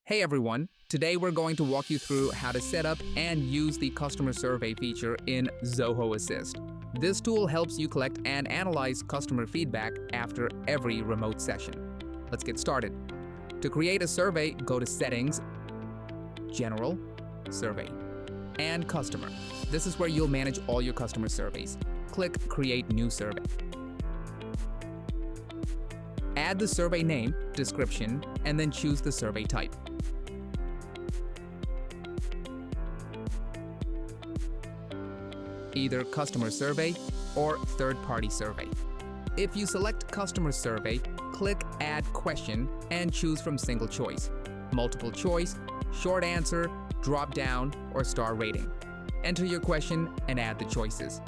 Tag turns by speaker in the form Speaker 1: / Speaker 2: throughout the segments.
Speaker 1: Hey everyone, today we're going to walk you through how to set up and use the customer survey feature in Zoho Assist. This tool helps you collect and analyze customer feedback after every remote session. Let's get started. To create a survey, go to Settings, General, Survey, and Customer. This is where you'll manage all your customer surveys. Click Create New Survey. Add the survey name, description, and then choose the survey type. Either customer survey or third-party survey. If you select customer survey, click Add Question and choose from single choice, multiple choice, short answer, drop down, or star rating. Enter your question and add the choices.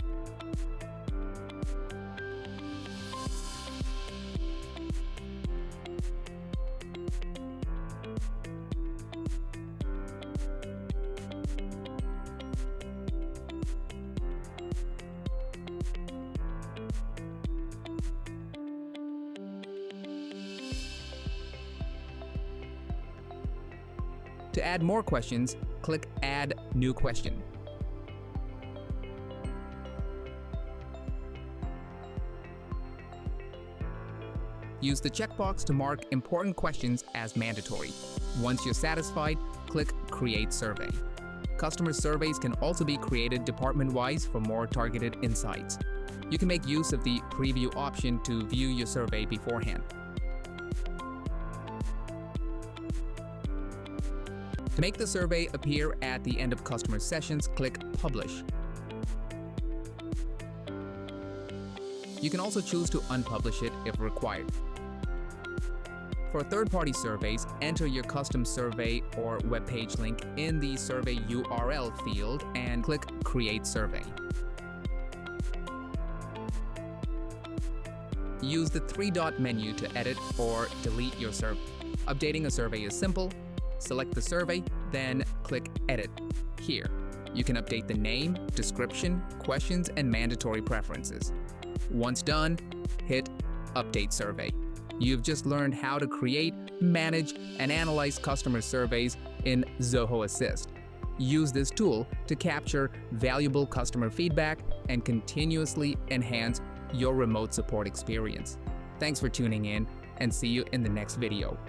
Speaker 1: To add more questions, click Add New Question. Use the checkbox to mark important questions as mandatory. Once you're satisfied, click Create Survey. Customer surveys can also be created department-wise for more targeted insights. You can make use of the Preview option to view your survey beforehand. To make the survey appear at the end of customer sessions, click Publish. You can also choose to unpublish it if required. For third-party surveys, enter your custom survey or web page link in the survey URL field and click Create Survey. Use the three-dot menu to edit or delete your survey. Updating a survey is simple. Select the survey, then click Edit. Here, you can update the name, description, questions, and mandatory preferences. Once done, hit Update Survey. You've just learned how to create, manage, and analyze customer surveys in Zoho Assist. Use this tool to capture valuable customer feedback and continuously enhance your remote support experience. Thanks for tuning in, and see you in the next video.